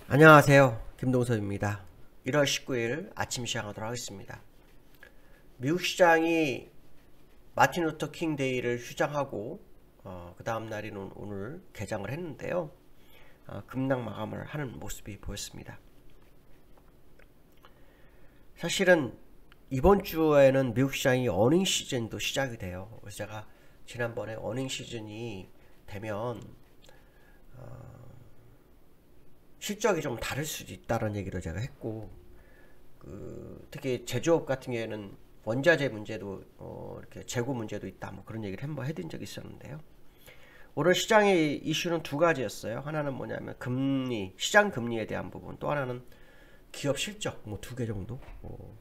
안녕하세요. 김동섭입니다. 1월 19일 아침 시작하도록 하겠습니다. 미국 시장이 마틴 루터 킹 데이를 휴장하고 그 다음 날인 오늘 개장을 했는데요. 급락 마감을 하는 모습이 보였습니다. 사실은 이번 주에는 미국 시장이 어닝 시즌도 시작이 돼요. 그래서 제가 지난번에 어닝 시즌이 되면 실적이 좀 다를 수도 있다는 얘기를 제가 했고, 특히 제조업 같은 경우에는 원자재 문제도 이렇게 재고 문제도 있다, 뭐 그런 얘기를 한번 해드린 적이 있었는데요. 오늘 시장의 이슈는 두 가지였어요. 하나는 뭐냐면 금리, 시장 금리에 대한 부분, 또 하나는 기업 실적, 뭐 두 개 정도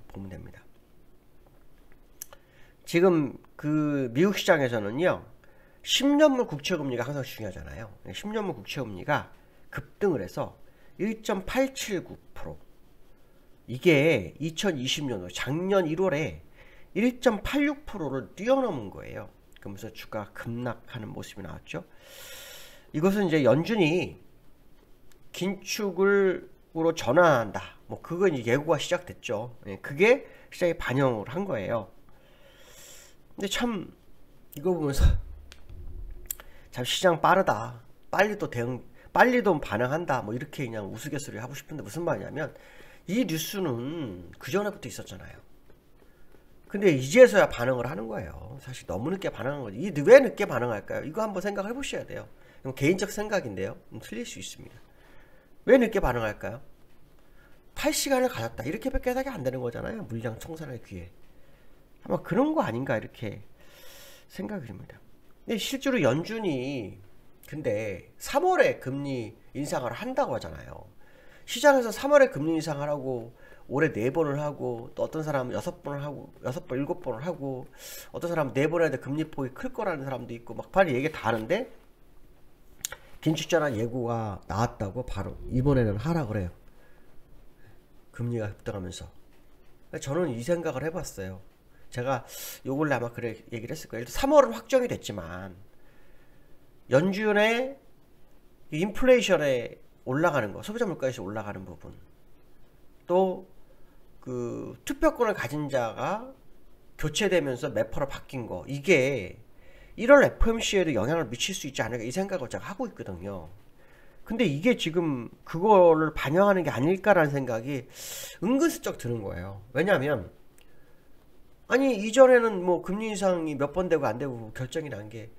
보면 됩니다. 지금 그 미국 시장에서는요, 10년물 국채금리가 항상 중요하잖아요. 10년물 국채금리가 급등을 해서 1.879%, 이게 2020년도 작년 1월에 1.86%를 뛰어넘은 거예요. 그러면서 주가 급락하는 모습이 나왔죠. 이것은 이제 연준이 긴축으로 전환한다, 뭐 그건 이제 예고가 시작됐죠. 그게 시장에 반영을 한 거예요. 근데 참 이거 보면서 참 시장 빠르다, 빨리도 반응한다, 뭐 이렇게 그냥 우스갯소리 하고 싶은데, 무슨 말이냐면 이 뉴스는 그 전에부터 있었잖아요. 근데 이제서야 반응을 하는 거예요. 사실 너무 늦게 반응한 거지. 이 왜 늦게 반응할까요? 이거 한번 생각해 보셔야 돼요. 이건 개인적 생각인데요, 틀릴 수 있습니다. 왜 늦게 반응할까요? 팔 시간을 가졌다, 이렇게밖에 생각이 안 되는 거잖아요. 물량 청산할 기회. 아마 그런 거 아닌가, 이렇게 생각이 듭니다. 근데 실제로 연준이 근데 3월에 금리 인상을 한다고 하잖아요. 시장에서 3월에 금리 인상을 하고 올해 4번을 하고, 또 어떤 사람은 6번을 하고, 6번, 7번을 하고, 어떤 사람은 4번 해야 돼 금리폭이 클 거라는 사람도 있고, 막 빨리 얘기 다 하는데 긴축 전환 예고가 나왔다고 바로 이번에는 하락을 해요. 금리가 급등하면서. 저는 이 생각을 해봤어요. 제가 요걸로 아마 그래 얘기를 했을 거예요. 3월은 확정이 됐지만 연준의 인플레이션에 올라가는 거, 소비자 물가에서 올라가는 부분, 또 그 투표권을 가진 자가 교체되면서 매퍼로 바뀐 거, 이게 1월 FOMC에도 영향을 미칠 수 있지 않을까, 이 생각을 제가 하고 있거든요. 근데 이게 지금 그거를 반영하는 게 아닐까라는 생각이 은근슬쩍 드는 거예요. 왜냐하면 아니 이전에는 뭐 금리 인상이 몇 번 되고 안 되고 결정이 난 게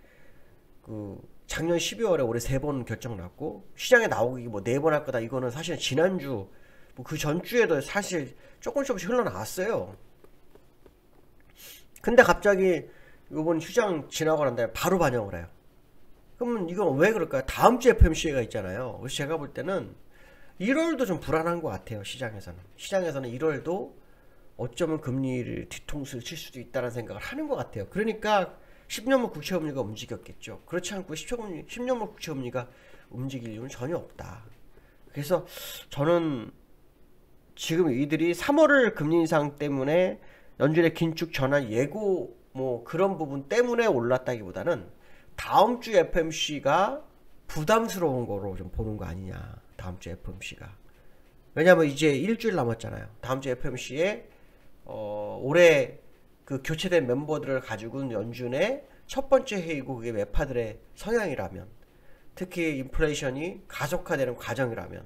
작년 12월에 올해 3번 결정 났고, 시장에 나오기 뭐 4번 할 거다, 이거는 사실 지난주 뭐 그 전주에도 사실 조금씩 흘러나왔어요. 근데 갑자기 이번 휴장 지나고 난 다음에 바로 반영을 해요. 그러면 이건 왜 그럴까요? 다음 주 FOMC가 있잖아요. 그래서 제가 볼 때는 1월도 좀 불안한 것 같아요. 시장에서는 1월도 어쩌면 금리를 뒤통수를 칠 수도 있다는 생각을 하는 것 같아요. 그러니까 10년물 국채금리가 움직였겠죠. 그렇지 않고 10년물 국채금리가 움직일 이유는 전혀 없다. 그래서 저는 지금 이들이 3월을 금리 인상 때문에 연준의 긴축 전환 예고 뭐 그런 부분 때문에 올랐다기보다는 다음 주 FOMC가 부담스러운 거로 좀 보는 거 아니냐. 다음 주 FOMC가. 왜냐면 이제 일주일 남았잖아요. 다음 주 FOMC에 올해 그 교체된 멤버들을 가지고는 연준의 첫 번째 회의고, 그게 매파들의 성향이라면, 특히 인플레이션이 가속화되는 과정이라면,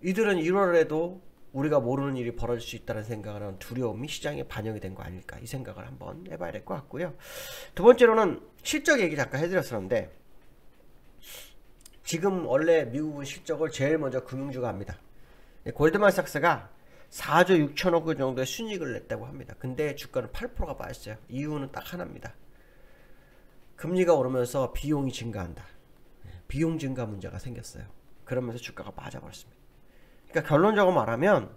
이들은 1월에도 우리가 모르는 일이 벌어질 수 있다는 생각을, 두려움이 시장에 반영이 된 거 아닐까, 이 생각을 한번 해봐야 될 것 같고요. 두 번째로는 실적 얘기 잠깐 해드렸었는데, 지금 원래 미국은 실적을 제일 먼저 금융주가 합니다. 골드만삭스가 4조 6천억 원 정도의 순이익을 냈다고 합니다. 근데 주가는 8%가 빠졌어요. 이유는 딱 하나입니다. 금리가 오르면서 비용이 증가한다. 비용 증가 문제가 생겼어요. 그러면서 주가가 빠져버렸습니다. 그러니까 결론적으로 말하면,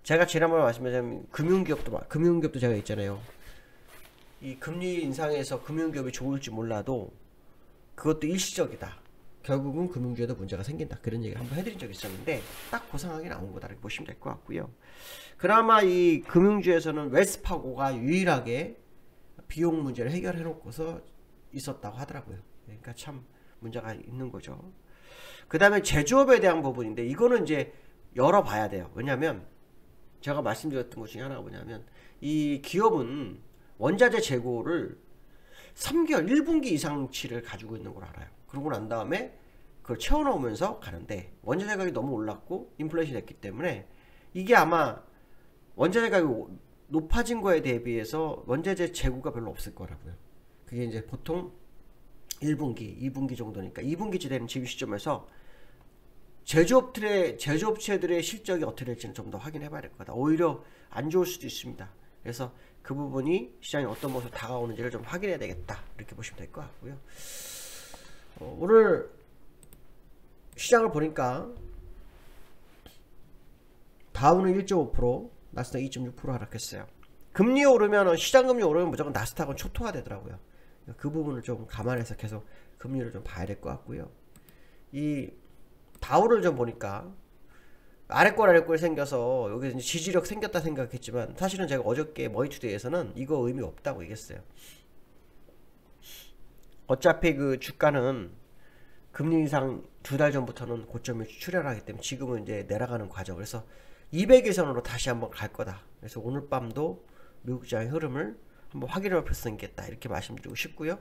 제가 지난번에 말씀드린 금융기업도 제가 있잖아요. 이 금리 인상에서 금융기업이 좋을지 몰라도 그것도 일시적이다. 결국은 금융주에도 문제가 생긴다, 그런 얘기를 한번 해드린 적이 있었는데 딱 그 상황이 나온 거다, 이렇게 보시면 될 것 같고요. 그나마 이 금융주에서는 웰스파고가 유일하게 비용 문제를 해결해 놓고서 있었다고 하더라고요. 그러니까 참 문제가 있는 거죠. 그 다음에 제조업에 대한 부분인데 이거는 이제 열어봐야 돼요. 왜냐면 제가 말씀드렸던 것 중에 하나가 뭐냐면 이 기업은 원자재 재고를 3개월 1분기 이상치를 가지고 있는 걸 알아요. 그러고 난 다음에 그걸 채워넣으면서 가는데 원자재 가격이 너무 올랐고 인플레이션이 됐기 때문에 이게 아마 원자재 가격이 높아진 거에 대비해서 원자재 재고가 별로 없을 거라고요. 그게 이제 보통 1분기, 2분기 정도니까 2분기쯤 되는 지금 시점에서 제조업체들의 실적이 어떻게 될지는 좀 더 확인해 봐야 될 거다. 오히려 안 좋을 수도 있습니다. 그래서 그 부분이 시장이 어떤 모습으로 다가오는지를 좀 확인해야 되겠다. 이렇게 보시면 될 것 같고요. 오늘 시장을 보니까 다우는 1.5%, 나스닥 2.6% 하락했어요. 금리 오르면 시장 금리 오르면 무조건 나스닥은 초토화 되더라고요. 그 부분을 좀 감안해서 계속 금리를 좀 봐야 될 것 같고요. 이 다우를 좀 보니까 아래꼴 생겨서 여기 이제 지지력 생겼다 생각했지만 사실은 제가 어저께 머니투데이에서는 이거 의미 없다고 얘기했어요. 어차피 그 주가는 금리 인상 2달 전부터는 고점을 출현하기 때문에 지금은 이제 내려가는 과정. 그래서 200일선으로 다시 한번 갈 거다. 그래서 오늘 밤도 미국 시장의 흐름을 한번 확인해 볼 필요성이 있겠다. 이렇게 말씀드리고 싶고요.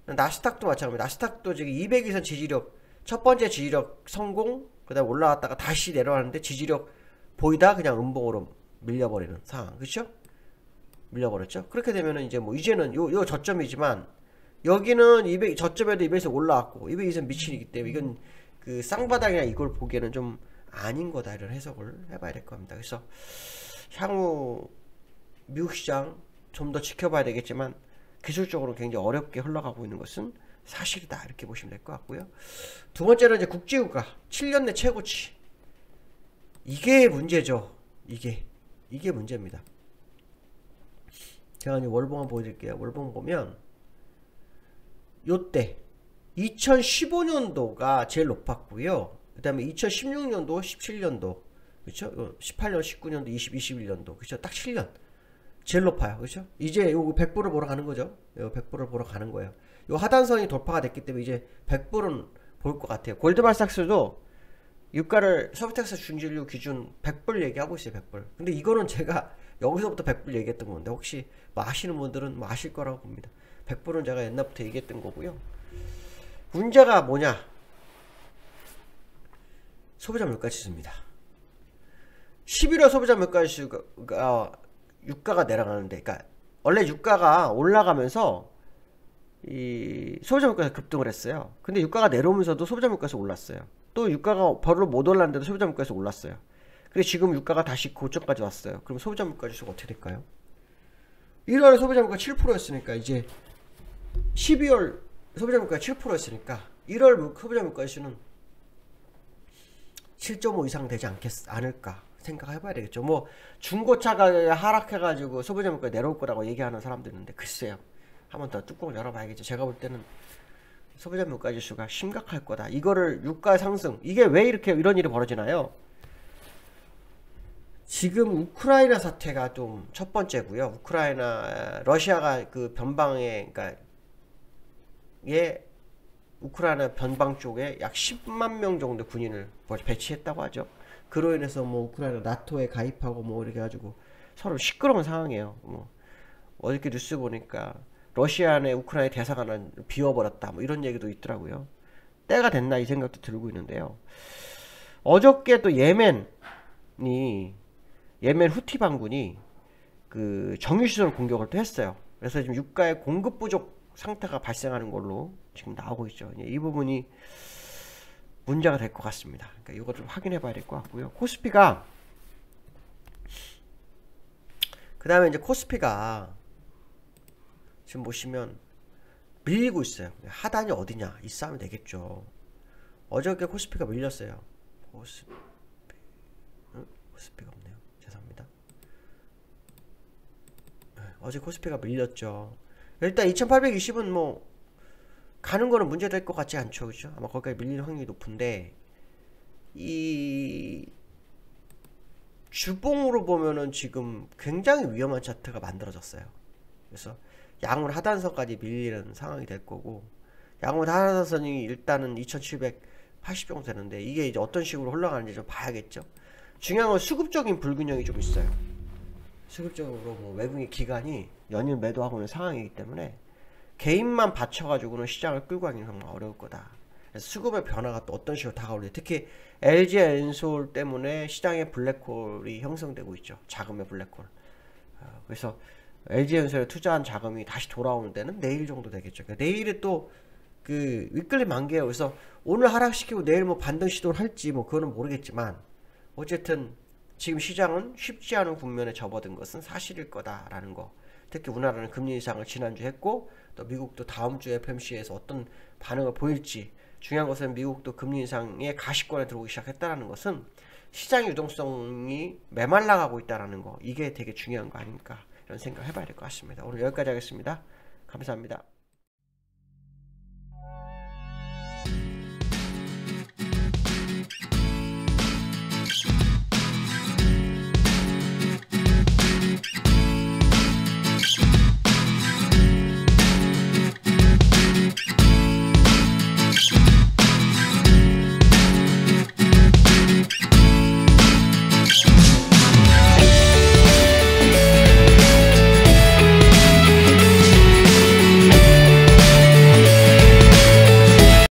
나스닥도 마찬가지입니다. 나스닥도 지금 200일선 지지력, 첫 번째 지지력 성공, 그 다음 올라갔다가 다시 내려왔는데 지지력 보이다 그냥 음봉으로 밀려버리는 상황. 그쵸? 밀려버렸죠? 그렇게 되면은 이제 뭐 이제는 요 저점이지만 여기는 200, 저점에도 200에서 올라왔고 200에서 미친이기 때문에 이건 그 쌍바닥이나 이걸 보기에는 좀 아닌 거다. 이런 해석을 해봐야 될 겁니다. 그래서 향후 미국 시장 좀 더 지켜봐야 되겠지만 기술적으로 굉장히 어렵게 흘러가고 있는 것은 사실이다. 이렇게 보시면 될 것 같고요. 두 번째는 이제 국제유가 7년 내 최고치. 이게 문제죠. 이게 문제입니다. 제가 이제 월봉 한번 보여드릴게요. 월봉 보면 요때 2015년도가 제일 높았고요. 그 다음에 2016년도, 17년도, 그쵸? 18년, 19년도, 20, 21년도, 그쵸? 딱 7년. 제일 높아요. 그쵸? 이제 요거 100불을 보러 가는 거죠. 요 100불을 보러 가는 거예요. 요 하단선이 돌파가 됐기 때문에 이제 100불은 볼 것 같아요. 골드만삭스도 유가를 서브텍스 중진료 기준 100불 얘기하고 있어요. 100불. 근데 이거는 제가 여기서부터 100불 얘기했던 건데 혹시 뭐 아시는 분들은 뭐 아실 거라고 봅니다. 100불은 제가 옛날부터 얘기했던 거고요. 문제가 뭐냐? 소비자 물가 지수입니다. 11월 소비자 물가 지수가 유가가 내려가는데, 그러니까 원래 유가가 올라가면서 이 소비자 물가에서 급등을 했어요. 근데 유가가 내려오면서도 소비자 물가에서 올랐어요. 또 유가가 별로 못 올랐는데도 소비자 물가에서 올랐어요. 근데 지금 유가가 다시 고점까지 왔어요. 그럼 소비자 물가 지수가 어떻게 될까요? 1월에 소비자 물가 7%였으니까 이제 12월 소비자 물가 7%였으니까 1월 소비자 물가 지수는 7.5 이상 되지 않을까 생각해봐야 되겠죠. 뭐 중고차가 하락해가지고 소비자 물가 내려올 거라고 얘기하는 사람도 있는데 글쎄요. 한번 더 뚜껑을 열어봐야겠죠. 제가 볼 때는 소비자 물가 지수가 심각할 거다. 이거를 유가 상승, 이게 왜 이런 일이 벌어지나요? 지금 우크라이나 사태가 좀 첫 번째고요. 러시아가 그 변방에, 그러니까 우크라이나 변방 쪽에 약 10만 명 정도 군인을 배치했다고 하죠. 그로 인해서 뭐 우크라이나 나토에 가입하고 뭐 이렇게 해가지고 서로 시끄러운 상황이에요. 뭐 어저께 뉴스 보니까 러시아 내 우크라이나 대사관을 비워버렸다 뭐 이런 얘기도 있더라고요. 때가 됐나 이 생각도 들고 있는데요. 어저께 또 예멘 후티 반군이 그 정유시설 공격을 또 했어요. 그래서 지금 유가의 공급 부족 상태가 발생하는 걸로 지금 나오고 있죠. 이 부분이 문제가 될 것 같습니다. 그러니까 이거 좀 확인해 봐야 될 것 같고요. 코스피가 그 다음에 이제 코스피가 지금 보시면 밀리고 있어요. 하단이 어디냐 이 싸움이 되겠죠. 어저께 코스피가 밀렸어요. 코스피가 없네요. 죄송합니다. 어제 코스피가 밀렸죠. 일단 2820은 뭐 가는 거는 문제될 것 같지 않죠. 그죠? 아마 거기까지 밀리는 확률이 높은데 이 주봉으로 보면은 지금 굉장히 위험한 차트가 만들어졌어요. 그래서 양물 하단선까지 밀리는 상황이 될 거고, 양물 하단선이 일단은 2700 80 정도 되는데 이게 이제 어떤 식으로 흘러가는지 좀 봐야겠죠. 중요한 건 수급적인 불균형이 좀 있어요. 수급적으로 뭐 외국인 기관이 연일 매도하고 있는 상황이기 때문에 개인만 받쳐가지고는 시장을 끌고 가기는 정말 어려울 거다. 그래서 수급의 변화가 또 어떤 식으로 다가올지, 특히 LG 엔솔 때문에 시장에 블랙홀이 형성되고 있죠. 자금의 블랙홀. 그래서 LG 엔솔에 투자한 자금이 다시 돌아오는 데는 내일 정도 되겠죠. 그러니까 내일에 또 그 윗끌림 만개예요. 그래서 오늘 하락시키고 내일 뭐 반등 시도를 할지 뭐 그거는 모르겠지만 어쨌든 지금 시장은 쉽지 않은 국면에 접어든 것은 사실일 거다라는 거. 특히 우리나라는 금리 인상을 지난주 했고 또 미국도 다음 주 FOMC에서 어떤 반응을 보일지, 중요한 것은 미국도 금리 인상의 가시권에 들어오기 시작했다는 것은 시장 유동성이 메말라가고 있다는 거, 이게 되게 중요한 거 아닙니까? 이런 생각 해봐야 될 것 같습니다. 오늘 여기까지 하겠습니다. 감사합니다.